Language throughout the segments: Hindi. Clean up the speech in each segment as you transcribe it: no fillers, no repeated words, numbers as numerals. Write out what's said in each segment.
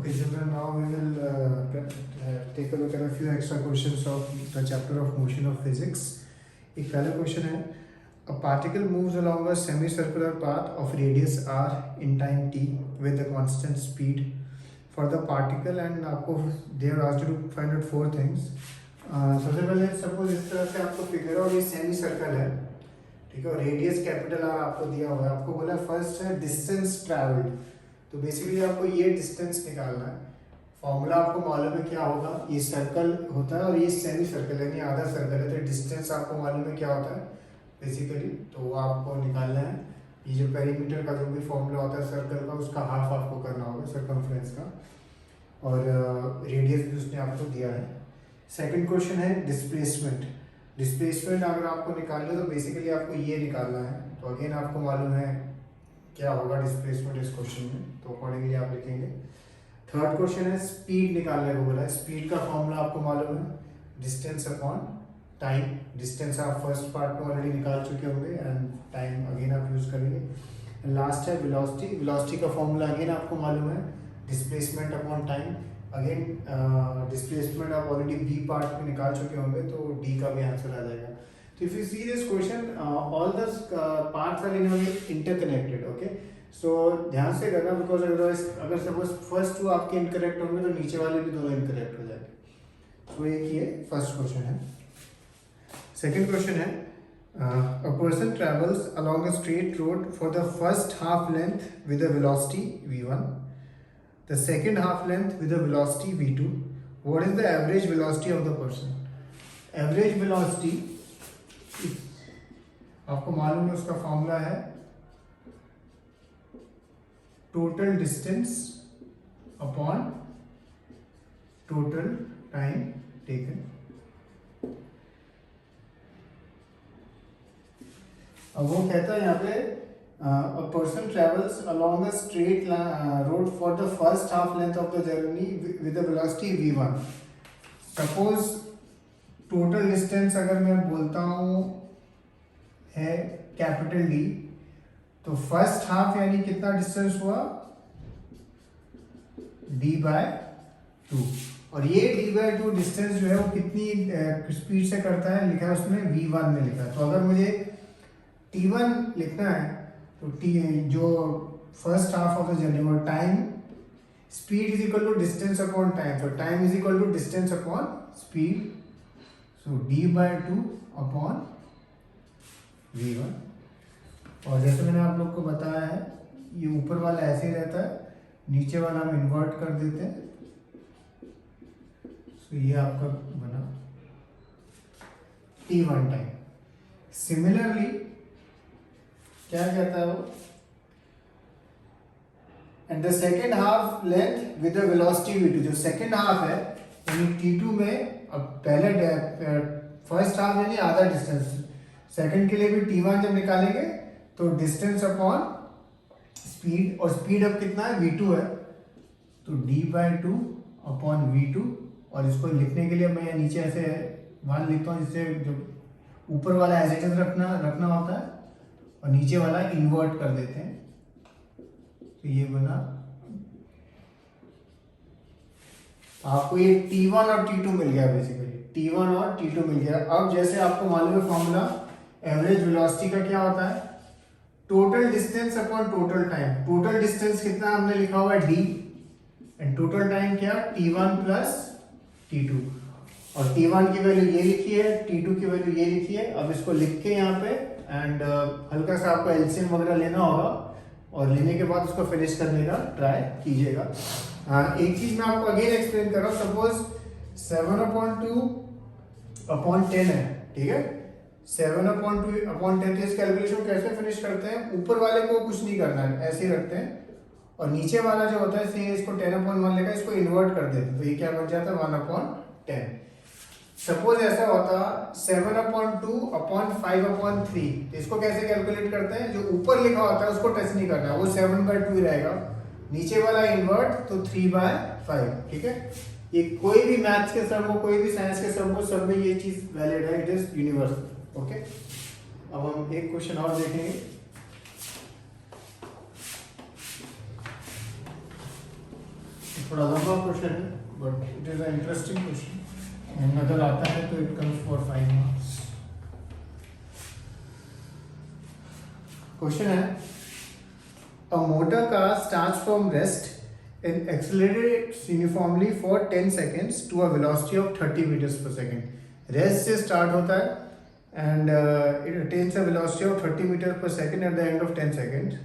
Okay, children, now we will take a look at a few extra questions of the chapter of motion of physics. एक पहला क्वेश्चन है, a particle moves along a semicircular path of radius r in time t with a constant speed for the particle, and आपको they have asked you to find out four things. सबसे पहले सपोज इस तरह से आपको फिगर और ये सेमी सर्कल है, ठीक है, और रेडियस कैपिटल आर आपको दिया हुआ है. आपको बोला फर्स्ट है डिस्टेंस ट्रैवल्ड, तो बेसिकली आपको ये डिस्टेंस निकालना है. फॉर्मूला आपको मालूम है क्या होगा, ये सर्कल होता है और ये सेमी सर्कल यानी आधा सर्कल है, तो डिस्टेंस आपको मालूम है क्या होता है बेसिकली, तो वो आपको निकालना है. ये जो पेरीमीटर का जो भी फॉर्मूला होता है सर्कल का, उसका हाफ आपको करना होगा सर्कमफ्रेंस का, और रेडियस भी उसने आपको दिया है. सेकंड क्वेश्चन है डिस्प्लेसमेंट. डिस्प्लेसमेंट अगर आपको निकालना है तो बेसिकली आपको ये निकालना है, तो अगेन आपको मालूम है क्या होगा डिस्प्लेसमेंट इस क्वेश्चन में, तो अकॉर्डिंगली आप लिखेंगे. थर्ड क्वेश्चन है स्पीड निकालने को बोला है. स्पीड का फॉर्मूला आपको मालूम है, डिस्टेंस अपॉन टाइम. डिस्टेंस आप फर्स्ट पार्ट में ऑलरेडी निकाल चुके होंगे एंड टाइम अगेन आप यूज करेंगे. लास्ट है वेलोसिटी. वेलोसिटी का फॉर्मूला अगेन आपको मालूम है, displacement upon time. Again displacement आप ऑलरेडी बी पार्ट में निकाल चुके होंगे, तो डी का भी आंसर आ जाएगा. So if you see this question, all the parts are in a way interconnected. Okay, so ध्यान से करना, because अगर सपोज फर्स्ट टू आपके इनकरेक्ट होंगे तो नीचे वाले भी दोनों इनकरेक्ट हो जाएंगे. तो एक ये फर्स्ट क्वेश्चन है. सेकंड क्वेश्चन है, a person travels along a straight road for the first half length with a velocity v1, the second half length with a velocity v2. What is the average velocity of the person? Average velocity आपको मालूम है, उसका फॉर्मूला है total distance upon total time taken. अब वो कहता है यहाँ पे a person travels along a straight road for the first half length of the journey with a velocity v1. Suppose total distance अगर मैं बोलता हूँ है कैपिटल डी, तो फर्स्ट हाफ यानी कितना डिस्टेंस हुआ, d बाय 2. और ये d बाय 2 डिस्टेंस जो है वो कितनी स्पीड से करता है, लिखा है उसमें v1 में लिखा है. तो अगर मुझे t1 लिखना है तो t जो first half of the journey वो time, speed is equal to distance upon time, तो time is equal to distance upon speed, so d by 2 upon v1. और जैसे मैंने आप लोग को बताया है, ये ऊपर वाला ऐसे ही रहता है, नीचे वाला हम इन्वर्ट कर देते हैं. तो ये आपका बना t1 टाइम. सिमिलरली क्या कहता है वो, and the second half length with the velocity v2. जो सेकेंड हाफ है यानी t2 में, अब पहले फर्स्ट हाफ यानी आधा डिस्टेंस, सेकंड के लिए भी t1 जब निकालेंगे तो डिस्टेंस अपॉन स्पीड, और स्पीड अब कितना है v2 है, तो d बाय 2 अपॉन v2. और इसको लिखने के लिए मैं यहाँ नीचे ऐसे 1 लिखता हूँ, जिससे जो ऊपर वाला एज इट इज रखना होता है और नीचे वाला इन्वर्ट कर देते हैं. तो ये बना, आपको ये t1 और t2 मिल गया, बेसिकली t1 और t2 मिल गया. अब जैसे आपको मालूम है फॉर्मूला एवरेज वेलोसिटी का क्या होता है, total distance upon total time. Total distance कितना हमने लिखा हुआ है d, एंड टोटल टाइम क्या t1 प्लस t2. और t1 की वैल्यू ये लिखी है, t2 की वैल्यू ये लिखी है. अब इसको लिख के यहाँ पे एंड हल्का सा आपको एलसीएम वगैरह लेना होगा, और लेने के बाद उसको फिनिश करने का ट्राई कीजिएगा. एक चीज मैं आपको अगेन एक्सप्लेन कर रहा हूँ. सपोज 7/2 अपॉन 10 है, ठीक है, 7/2 अपॉन 10. तो इस कैलकुलेशन कैसे फिनिश करते हैं, ऊपर वाले को कुछ नहीं करना है, ऐसे ही रखते हैं, और नीचे वाला जो होता है से इसको 10/1 लेगा, इसको इन्वर्ट कर देते हैं, तो ये क्या बन जाता है 1/10. सपोज ऐसा होता 7/2 अपॉन 5/3, तो इसको कैसे कैलकुलेट करते हैं, जो ऊपर लिखा होता है उसको टच नहीं करना, वो 7/2 ही रहेगा, नीचे वाला इन्वर्ट तो 3/5. ठीक है, ये कोई भी मैथ्स के सब हो, कोई भी साइंस के सब हो, सब में ये चीज वैलिड है, इट इज यूनिवर्सल. ओके, अब हम एक क्वेश्चन और देखेंगे. थोड़ा लंबा क्वेश्चन है but it is a interesting question, अगर आता है तो it comes for 5 marks. Question है, a motor car starts from rest and accelerates uniformly for 10 seconds to a velocity of 30 meters per second. Rest से start होता है and it attains a velocity of 30 meters per second at the end of 10 seconds.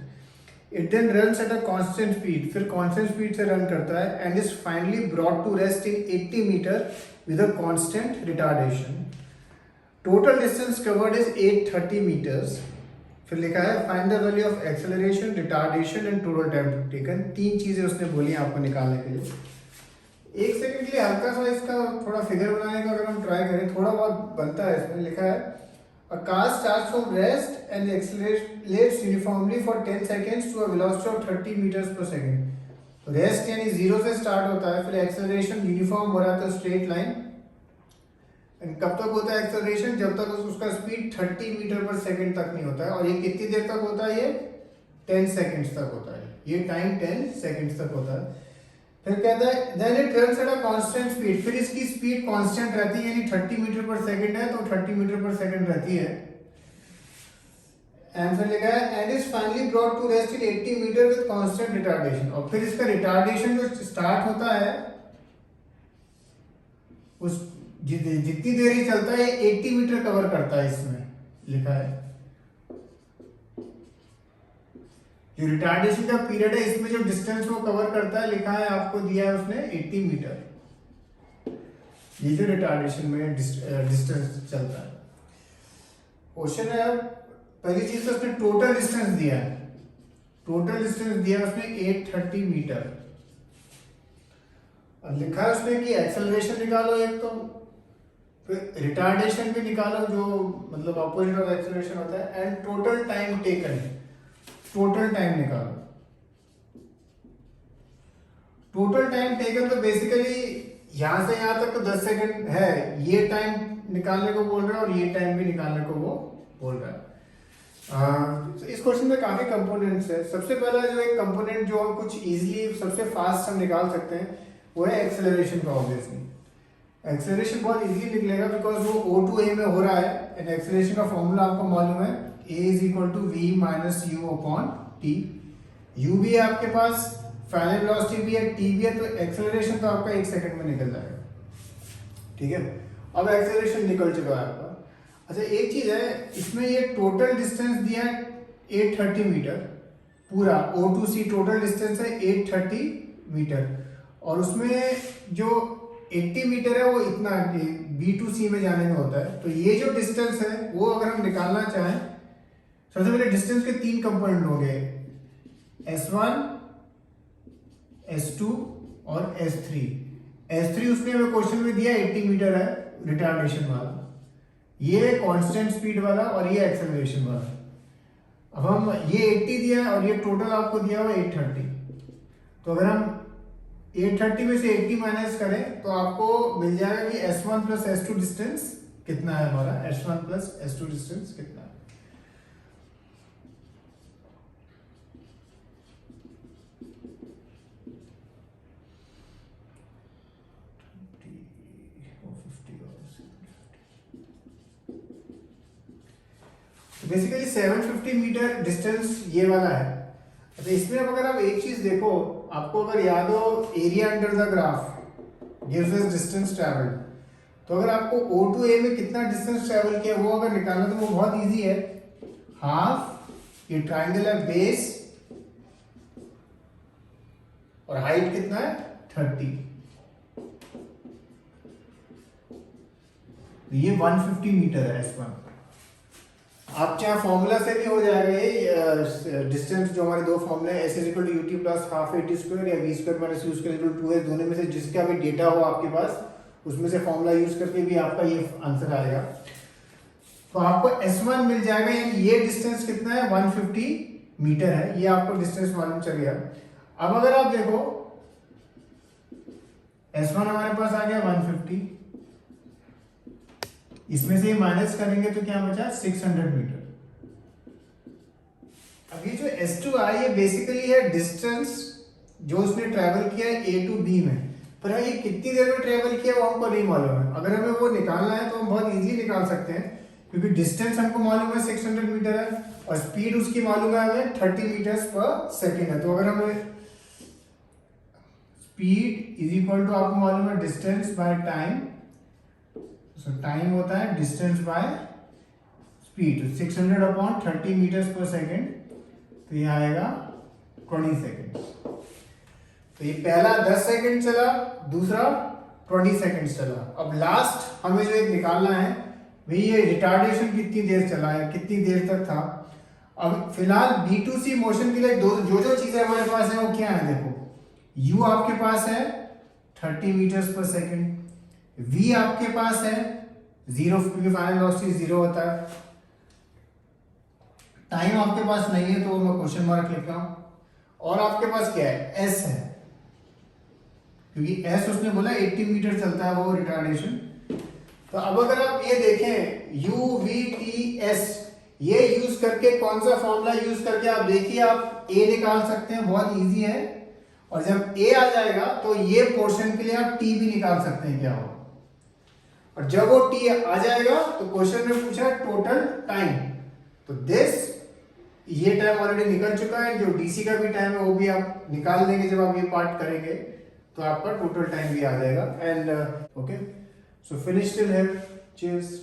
It then runs at a constant speed, फिर constant speed से run करता है and is finally brought to rest in 80 meter with a constant retardation. Total distance covered is 830 meters. फिर लिखा है find the value of acceleration, retardation and total time taken. 3 चीजें उसने बोली हैं आपको निकालने के लिए। 1 सेकंड के लिए हल्का सा इसका थोड़ा फिगर बनाने का अगर हम ट्राई करें, थोड़ा बहुत बनता है। इसमें लिखा है a car starts from rest and accelerates uniformly for 10 seconds to a velocity of 30 metres per second. तो रेस्ट यानी 0 से स्टार्ट होता है, फिर एक्सेलरेशन यूनिफॉर्म हो रहा है तो स्ट्रेट लाइन, एंड कब तक होता है एक्सेलरेशन, जब तक उसका स्पीड 30 मीटर पर सेकंड तक नहीं होता है। और ये कितनी देर तक होता है, ये 10 सेकंड्स तक होता है, ये टाइम 10 सेकंड्स तक होता है। फिर कहता है then it runs at a constant speed, फिर इसकी स्पीड कांस्टेंट रहती है, यानी 30 मीटर पर सेकंड है तो 30 मीटर पर सेकंड रहती है। एंड फिर लिखा है and is finally brought to rest in 80 metre with constant retardation. और फिर इसका रिटार्डेशन जो स्टार्ट होता है उस जितनी देर ही चलता है 80 मीटर कवर करता है, इसमें लिखा है। जो रिटार्डेशन का पीरियड है इसमें जो डिस्टेंस वो कवर करता है, लिखा है आपको दिया है उसने 80 मीटर। ये जो रिटार्डेशन में डिस्टेंस चलता है। क्वेश्चन है, पहली चीज तो उसने टोटल डिस्टेंस दिया है, टोटल डिस्टेंस दिया उसने 830 मीटर। अब लिखा है उसने कि एक्सेलरेशन निकालो एक, तो फिर रिटार्डेशन भी निकालो जो मतलब ऑपोजिट ऑफ एक्सेलरेशन होता है, and total time taken, total time निकालो। टोटल टाइम टेकन तो बेसिकली यहां से यहां तक तो 10 सेकंड है, ये टाइम निकालने को बोल रहा है और ये टाइम भी निकालने को वो बोल रहा है। इस क्वेश्चन में काफी कंपोनेंट्स है। सबसे पहला जो एक कंपोनेंट जो हम कुछ इजीली सबसे फास्ट हम निकाल सकते हैं वो है एक्सेलरेशन का। ऑब्वियसली एक्सेलरेशन बहुत इजीली निकलेगा बिकॉज वो O to A में हो रहा है, एंड एक्सेलरेशन का फॉर्मूला आपको मालूम है, A is equal to V minus U upon T। U भी है आपके पास, फाइनल वेलोसिटी भी है, T भी है, तो एक्सेलरेशन तो आपका 1 सेकंड में निकल जाएगा। ठीक है, अब एक्सेलरेशन निकल चुका है आपका। अच्छा एक चीज है, इसमें ये टोटल डिस्टेंस दिया है 830 मीटर, पूरा O to C total distance है 830 मीटर, और उसमें जो 80 मीटर है वो इतना B to C में जाने में होता है। तो ये जो डिस्टेंस है वो अगर हम निकालना चाहें, सबसे पहले डिस्टेंस के 3 कंपोनेंट होंगे, S1, S2 और S3। S3 उसने हमें क्वेश्चन में दिया 80 मीटर है रिटार्डेशन वाला, ये कांस्टेंट स्पीड वाला और ये एक्सेलरेशन वाला। अब हम ये 80 दिया है और ये टोटल आपको दिया हुआ 830, तो अगर हम 830 में से 80 माइनस करें तो आपको मिल जाएगा कि S1 प्लस S2 डिस्टेंस कितना है हमारा, S1 प्लस S2 डिस्टेंस कितना है। बेसिकली 750 मीटर डिस्टेंस ये वाला है। तो इसमें अब अगर आप एक चीज देखो, आपको अगर याद हो area under the graph gives us distance travelled, तो अगर आपको O to A में कितना डिस्टेंस ट्रैवल किया वो अगर निकालना तो वो बहुत इजी है। हाफ, ये ट्राइंगल है बेस, और हाइट कितना है 30, ये 150 मीटर है S1। आप चाहे फॉर्मूला से भी हो जाएगा ये डिस्टेंस, जो हमारे दो फॉर्मूले हैं, S equal to UT plus half AT square या V square minus U square equal to 2S, दोनों में से जिसका भी डेटा हो आपके पास उसमें से फॉर्मूला यूज करके भी आपका ये आंसर आएगा। तो आपको S1 मिल जाएगा, यानी ये डिस्टेंस कितना है 150 मीटर है, ये आपको डिस्टेंस मालूम चल गया। अब अगर आप देखो S1 हमारे पास आ गया 150, इसमें से माइनस करेंगे तो क्या बचा 600 मीटर। अब ये जो S2 है ये बेसिकली है डिस्टेंस जो उसने ट्रैवल किया है ए टू बी में, पर ये कितनी देर में ट्रैवल किया वो हमको नहीं मालूम है। अगर हमें वो निकालना है तो हम बहुत इजीली निकाल सकते हैं, क्योंकि डिस्टेंस हमको मालूम है 600 मीटर है और स्पीड उसकी मालूम है हमें 30 मीटर्स पर सेकेंड है। तो अगर हमें स्पीड इज इक्वल टू, आपको मालूम है distance by time, so time होता है distance by speed, 600 upon 30 metres per second, तो ये आएगा 20 सेकेंड। तो ये पहला 10 सेकेंड चला, दूसरा 20 सेकेंड चला। अब लास्ट हमें जो एक निकालना है भाई ये रिटार्डेशन कितनी देर चला है, कितनी देर तक था। अब फिलहाल B2C मोशन के लिए जो चीजें हमारे पास है वो क्या है, देखो u आपके पास है 30 मीटर्स पर सेकेंड, v आपके पास है 0, क्योंकि फाइनल वेलोसिटी 0 होता है, टाइम आपके पास नहीं है तो मैं क्वेश्चन मार्क लिख रहा हूं, और आपके पास क्या है s है, क्योंकि s उसने बोला 80 मीटर चलता है वो रिटार्डेशन। तो अब अगर आप ये देखें u v t s, ये यूज करके कौन सा फॉर्मूला यूज करके आप देखिए आप a निकाल सकते हैं, बहुत इजी है। और जब a आ जाएगा तो ये पोर्शन के लिए आप t भी निकाल सकते हैं क्या हो, और जब वो t आ जाएगा तो क्वेश्चन में पूछा टोटल टाइम, तो ये टाइम ऑलरेडी निकल चुका है, जो डीसी का भी टाइम है वो भी आप निकाल देंगे जब आप ये पार्ट करेंगे, तो आपका टोटल टाइम भी आ जाएगा। And okay, so finish till here, cheers.